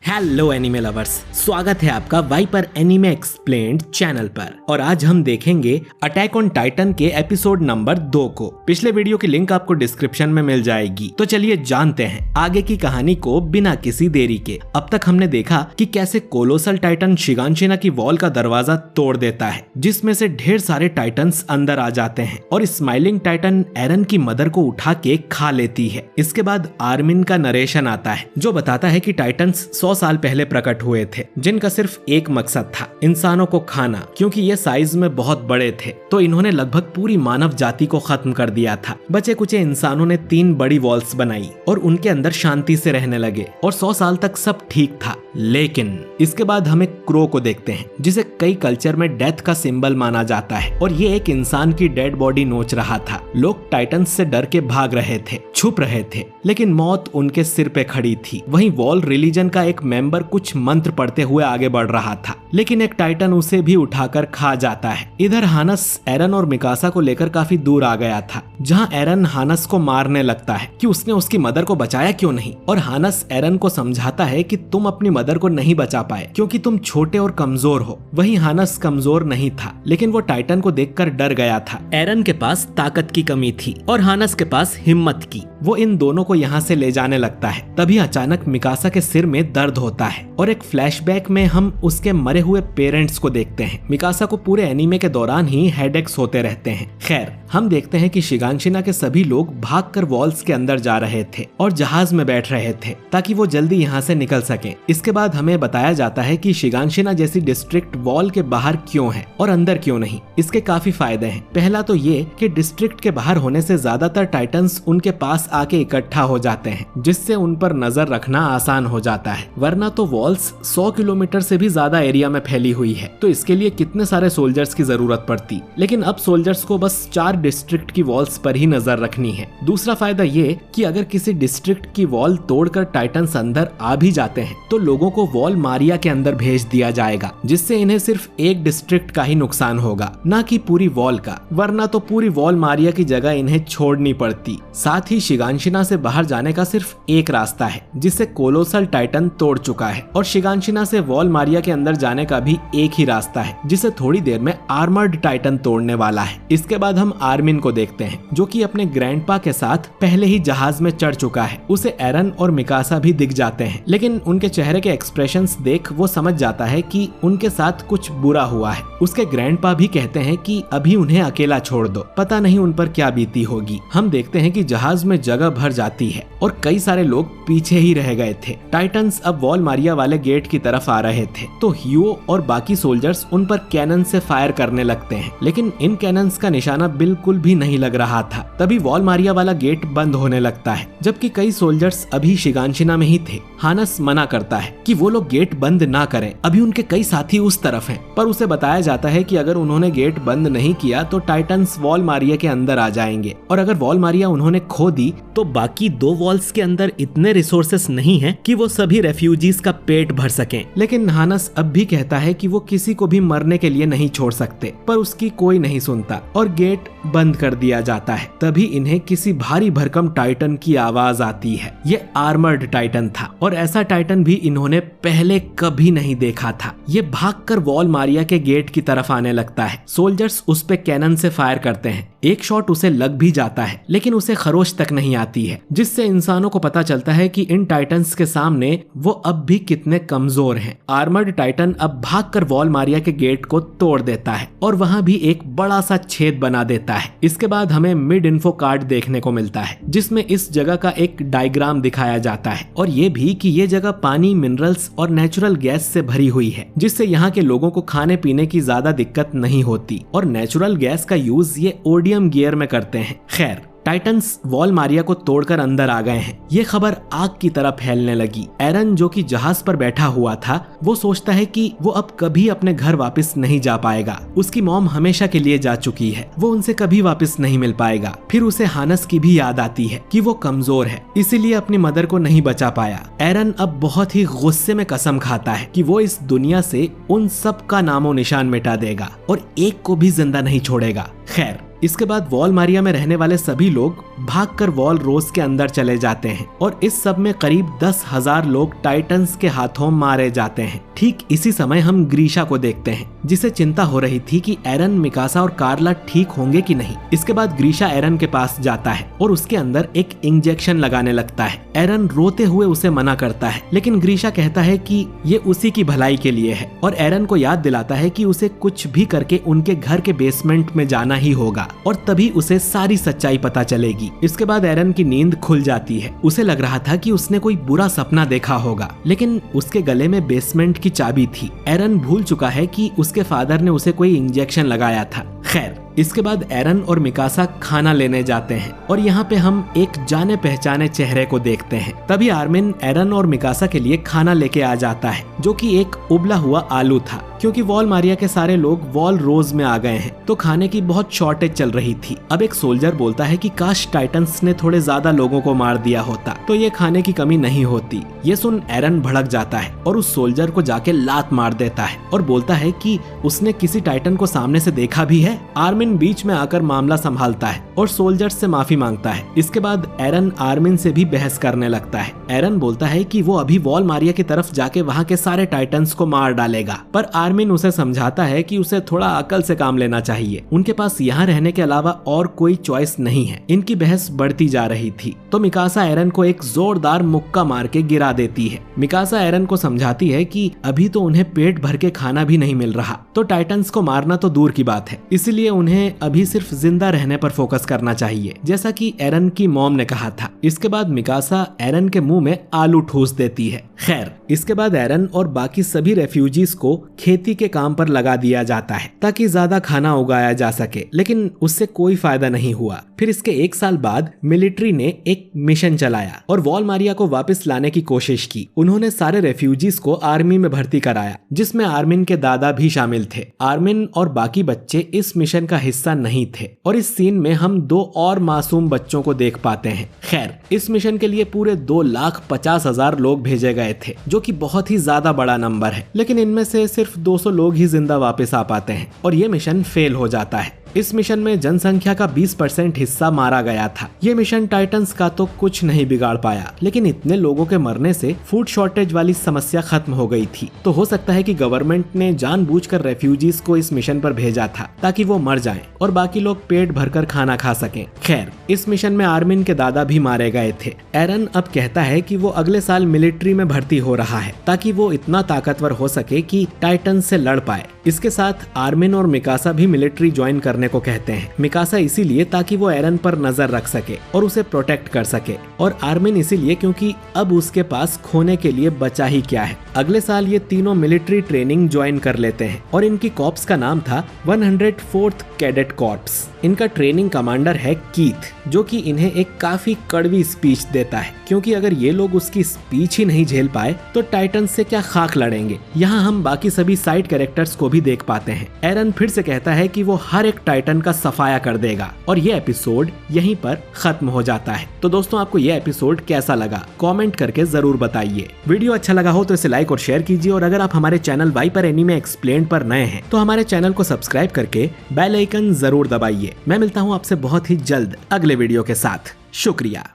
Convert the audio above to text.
Hello anime lovers, स्वागत है आपका वाइपर एनिमे एक्सप्लेन्ड चैनल पर। और आज हम देखेंगे अटैक ऑन टाइटन के एपिसोड नंबर 2 को। पिछले वीडियो की लिंक आपको डिस्क्रिप्शन में मिल जाएगी। तो चलिए जानते हैं आगे की कहानी को बिना किसी देरी के। अब तक हमने देखा कि कैसे कोलोसल टाइटन शिगानशिना की वॉल का दरवाजा तोड़ देता है, जिसमें से ढेर सारे टाइटन्स अंदर आ जाते हैं और स्माइलिंग टाइटन एरन की मदर को उठा के खा लेती है। इसके बाद आर्मिन का नरेशन आता है जो बताता है कि टाइटन्स 100 साल पहले प्रकट हुए थे, जिनका सिर्फ एक मकसद था, इंसानों को खाना। क्योंकि ये साइज में बहुत बड़े थे तो इन्होंने लगभग पूरी मानव जाति को खत्म कर दिया था। बचे कुचे इंसानों ने 3 बड़ी वॉल्स बनाई और उनके अंदर शांति से रहने लगे और 100 साल तक सब ठीक था। लेकिन इसके बाद हमें क्रो को देखते हैं, जिसे कई कल्चर में डेथ का सिंबल माना जाता है और ये एक इंसान की डेड बॉडी नोच रहा था। लोग टाइटन्स से डर के भाग रहे थे, छुप रहे थे, लेकिन मौत उनके सिर पे खड़ी थी। वहीं वॉल रिलीजन का एक मेंबर कुछ मंत्र पढ़ते हुए आगे बढ़ रहा था, लेकिन एक टाइटन उसे भी उठाकर खा जाता है। इधर हानस एरन और मिकासा को लेकर काफी दूर आ गया था, जहां एरन हानस को मारने लगता है कि उसने उसकी मदर को बचाया क्यों नहीं, और हानस एरन को समझाता है कि तुम अपनी मदर को नहीं बचा पाए क्योंकि तुम छोटे और कमजोर हो। वहीं हानस कमजोर नहीं था, लेकिन वो टाइटन को देखकर डर गया था। एरन के पास ताकत की कमी थी और हानस के पास हिम्मत की। वो इन दोनों को यहाँ से ले जाने लगता है। तभी अचानक मिकासा के सिर में दर्द होता है और एक फ्लैशबैक में हम उसके मरे हुए पेरेंट्स को देखते हैं। मिकासा को पूरे एनीमे के दौरान ही हेडेक्स होते रहते हैं। खैर, हम देखते हैं कि शिगानशिना के सभी लोग भागकर वॉल्स के अंदर जा रहे थे और जहाज में बैठ रहे थे ताकि वो जल्दी यहाँ से निकल सकें। इसके बाद हमें बताया जाता है कि शिगानशिना जैसी डिस्ट्रिक्ट वॉल के बाहर क्यों है और अंदर क्यों नहीं। इसके काफी फायदे हैं। पहला तो ये कि डिस्ट्रिक्ट के बाहर होने से ज्यादातर टाइटन्स उनके पास आके इकट्ठा हो जाते हैं, जिससे उन पर नजर रखना आसान हो जाता है। वरना तो वॉल्स 100 किलोमीटर से भी ज्यादा एरिया में फैली हुई है, तो इसके लिए कितने सारे सोल्जर्स की जरूरत पड़ती। लेकिन अब सोल्जर्स को बस 4 डिस्ट्रिक्ट की वॉल्स पर ही नजर रखनी है। दूसरा फायदा ये कि अगर किसी डिस्ट्रिक्ट की वॉल तोड़कर टाइटन्स अंदर आ भी जाते हैं तो लोगों को वॉल मारिया के अंदर भेज दिया जाएगा, जिससे इन्हें सिर्फ एक डिस्ट्रिक्ट का ही नुकसान होगा, ना कि पूरी वॉल का। वरना तो पूरी वॉल मारिया की जगह इन्हें छोड़नी पड़ती। साथ ही शिगानशिना से बाहर जाने का सिर्फ एक रास्ता है, जिसे कोलोसल टाइटन तोड़ चुका है, और शिगानशिना से वॉल मारिया के अंदर जाने का भी एक ही रास्ता है, जिसे थोड़ी देर में आर्मर्ड टाइटन तोड़ने वाला है। इसके बाद हम आर्मिन को देखते हैं, जो कि अपने ग्रैंडपा के साथ पहले ही जहाज में चढ़ चुका है। उसे एरन और मिकासा भी दिख जाते हैं, लेकिन उनके चेहरे के एक्सप्रेशंस देख वो समझ जाता है कि उनके साथ कुछ बुरा हुआ है। उसके ग्रैंडपा भी कहते हैं कि अभी उन्हें अकेला छोड़ दो, पता नहीं उन पर क्या बीती होगी। हम देखते हैं कि जहाज में जगह भर जाती है और कई सारे लोग पीछे ही रह गए थे। टाइटन्स अब वॉल मारिया वाले गेट की तरफ आ रहे थे, तो ह्यूओ और बाकी सोल्जर्स उन पर कैनन से फायर करने लगते हैं, लेकिन इन कैनन्स का निशाना बिल्कुल भी नहीं लग रहा था। तभी वॉल मारिया वाला गेट बंद होने लगता है, जबकि कई सोल्जर्स अभी शिगानशिना में ही थे। हानस मना करता है कि वो लोग गेट बंद ना करें, अभी उनके कई साथी उस तरफ हैं, पर उसे बताया जाता है कि अगर उन्होंने गेट बंद नहीं किया तो टाइटन्स वॉल मारिया के अंदर आ जाएंगे, और अगर वॉल मारिया उन्होंने खो दी तो बाकी 2 वॉल्स के अंदर इतने रिसोर्सेस नहीं हैं कि वो सभी रेफ्यूजीज का पेट भर सकें। लेकिन हानस अब भी कहता है कि वो किसी को भी मरने के लिए नहीं छोड़ सकते, पर उसकी कोई नहीं सुनता और गेट बंद कर दिया जाता है। तभी इन्हें किसी भारी भरकम टाइटन की आवाज आती है। ये आर्मर्ड टाइटन था और ऐसा टाइटन भी इन्होंने पहले कभी नहीं देखा था। ये भागकर वॉल मारिया के गेट की तरफ आने लगता है। सोल्जर्स उस पे कैनन से फायर करते हैं। एक शॉट उसे लग भी जाता है, लेकिन उसे खरोच तक नहीं आती है, जिससे इंसानों को पता चलता है कि इन टाइटन्स के सामने वो अब भी कितने कमजोर हैं। आर्मर्ड टाइटन अब भागकर वॉल मारिया के गेट को तोड़ देता है और वहां भी एक बड़ा सा छेद बना देता है। इसके बाद हमें मिड इन्फो कार्ड देखने को मिलता है, जिसमें इस जगह का एक डायग्राम दिखाया जाता है, और ये भी कि ये जगह पानी, मिनरल्स और नेचुरल गैस से भरी हुई है, जिससे यहाँ के लोगों को खाने पीने की ज्यादा दिक्कत नहीं होती, और नेचुरल गैस का यूज ये ओडियम गियर में करते हैं। खैर, टाइटन्स वॉल मारिया को तोड़कर अंदर आ गए हैं। ये खबर आग की तरह फैलने लगी। एरन, जो कि जहाज पर बैठा हुआ था, वो सोचता है कि वो अब कभी अपने घर वापस नहीं जा पाएगा। उसकी मॉम हमेशा के लिए जा चुकी है, वो उनसे कभी वापस नहीं मिल पाएगा। फिर उसे हानस की भी याद आती है कि वो कमजोर है, इसीलिए अपनी मदर को नहीं बचा पाया। एरन अब बहुत ही गुस्से में कसम खाता है कि वो इस दुनिया से उन सब का नामो निशान मिटा देगा और एक को भी जिंदा नहीं छोड़ेगा। खैर, इसके बाद वॉल मारिया में रहने वाले सभी लोग भागकर वॉल रोज के अंदर चले जाते हैं और इस सब में करीब 10,000 लोग टाइटन्स के हाथों मारे जाते हैं। ठीक इसी समय हम ग्रीशा को देखते हैं, जिसे चिंता हो रही थी कि एरन, मिकासा और कार्ला ठीक होंगे कि नहीं। इसके बाद ग्रीशा एरन के पास जाता है और उसके अंदर एक इंजेक्शन लगाने लगता है। एरन रोते हुए उसे मना करता है, लेकिन ग्रीशा कहता है कि ये उसी की भलाई के लिए है और एरन को याद दिलाता है कि उसे कुछ भी करके उनके घर के बेसमेंट में जाना ही होगा और तभी उसे सारी सच्चाई पता चलेगी। इसके बाद एरन की नींद खुल जाती है। उसे लग रहा था कि उसने कोई बुरा सपना देखा होगा, लेकिन उसके गले में बेसमेंट की चाबी थी। एरन भूल चुका है कि उसके फादर ने उसे कोई इंजेक्शन लगाया था। खैर, इसके बाद एरन और मिकासा खाना लेने जाते हैं और यहाँ पे हम एक जाने पहचाने चेहरे को देखते हैं। तभी आर्मिन एरन और मिकासा के लिए खाना लेके आ जाता है, जो कि एक उबला हुआ आलू था। क्योंकि वॉल मारिया के सारे लोग वॉल रोज में आ गए हैं, तो खाने की बहुत शॉर्टेज चल रही थी। अब एक सोल्जर बोलता है कि काश टाइटन्स ने थोड़े ज्यादा लोगों को मार दिया होता तो ये खाने की कमी नहीं होती। ये सुन एरन भड़क जाता है और उस सोल्जर को जाके लात मार देता है और बोलता है कि उसने किसी टाइटन को सामने से देखा भी है। आर्मिन बीच में आकर मामला संभालता है और सोल्जर से माफी मांगता है। इसके बाद एरन आर्मिन से भी बहस करने लगता है। एरन बोलता है कि वो अभी वॉल मारिया की तरफ जाके वहाँ के सारे टाइटन्स को मार डालेगा, पर आर्मिन उसे समझाता है कि उसे थोड़ा अकल से काम लेना चाहिए। उनके पास यहाँ रहने के अलावा और कोई चॉइस नहीं है। इनकी बहस बढ़ती जा रही थी तो मिकासा एरन को एक जोरदार मुक्का मार के गिरा देती है। मिकासा एरन को समझाती है कि अभी तो उन्हें पेट भर के खाना भी नहीं मिल रहा, तो टाइटन्स को मारना तो दूर की बात है, इसलिए उन्हें अभी सिर्फ जिंदा रहने पर फोकस करना चाहिए, जैसा कि एरन की मॉम ने कहा था। इसके बाद मिकासा एरन के मुंह में आलू ठूस देती है। खैर, इसके बाद एरन और बाकी सभी रेफ्यूजीज को खेती के काम पर लगा दिया जाता है ताकि ज्यादा खाना उगाया जा सके, लेकिन उससे कोई फायदा नहीं हुआ। फिर इसके 1 साल बाद मिलिट्री ने एक मिशन चलाया और वॉल मारिया को वापस लाने की कोशिश की। उन्होंने सारे रेफ्यूजीज को आर्मी में भर्ती कराया, जिसमें आर्मिन के दादा भी शामिल थे। आर्मिन और बाकी बच्चे इस मिशन का हिस्सा नहीं थे और इस सीन में हम 2 और मासूम बच्चों को देख पाते हैं। खैर, इस मिशन के लिए पूरे 2,50,000 लोग भेजे गए थे, जो कि बहुत ही ज्यादा बड़ा नंबर है, लेकिन इनमें से सिर्फ 200 लोग ही जिंदा वापस आ पाते हैं और ये मिशन फेल हो जाता है। इस मिशन में जनसंख्या का 20% हिस्सा मारा गया था। ये मिशन टाइटन्स का तो कुछ नहीं बिगाड़ पाया, लेकिन इतने लोगों के मरने से फूड शॉर्टेज वाली समस्या खत्म हो गई थी। तो हो सकता है कि गवर्नमेंट ने जानबूझकर रेफ्यूजीज को इस मिशन पर भेजा था ताकि वो मर जाएं और बाकी लोग पेट भरकर खाना खा सकें। खैर, इस मिशन में आर्मिन के दादा भी मारे गए थे। एरन अब कहता है कि वो अगले साल मिलिट्री में भर्ती हो रहा है ताकि वो इतना ताकतवर हो सके कि टाइटन से लड़ पाए। इसके साथ आर्मिन और मिकासा भी मिलिट्री ज्वाइन करने को कहते हैं। मिकासा इसीलिए ताकि वो एरन पर नजर रख सके और उसे प्रोटेक्ट कर सके, और आर्मिन इसीलिए क्योंकि अब उसके पास खोने के लिए बचा ही क्या है। अगले साल ये तीनों मिलिट्री ट्रेनिंग ज्वाइन कर लेते हैं और इनकी कॉर्प्स का नाम था 104th कैडेट कॉर्प्स। इनका ट्रेनिंग कमांडर है कीथ, जो कि इन्हें एक काफी कड़वी स्पीच देता है, क्योंकि अगर ये लोग उसकी स्पीच ही नहीं झेल पाए तो टाइटन से क्या खाक लड़ेंगे। यहाँ हम बाकी सभी साइड कैरेक्टर्स को भी देख पाते हैं। एरन फिर से कहता है कि वो हर एक टाइटन का सफाया कर देगा और ये एपिसोड यहीं पर खत्म हो जाता है। तो दोस्तों, आपको ये एपिसोड कैसा लगा कमेंट करके जरूर बताइए। वीडियो अच्छा लगा हो तो इसे लाइक और शेयर कीजिए, और अगर आप हमारे चैनल वाइपर एनीमे एक्सप्लेन्ड पर नए हैं तो हमारे चैनल को सब्सक्राइब करके बेल आइकन जरूर दबाइए। मैं मिलता हूँ आपसे बहुत ही जल्द अगले वीडियो के साथ। शुक्रिया।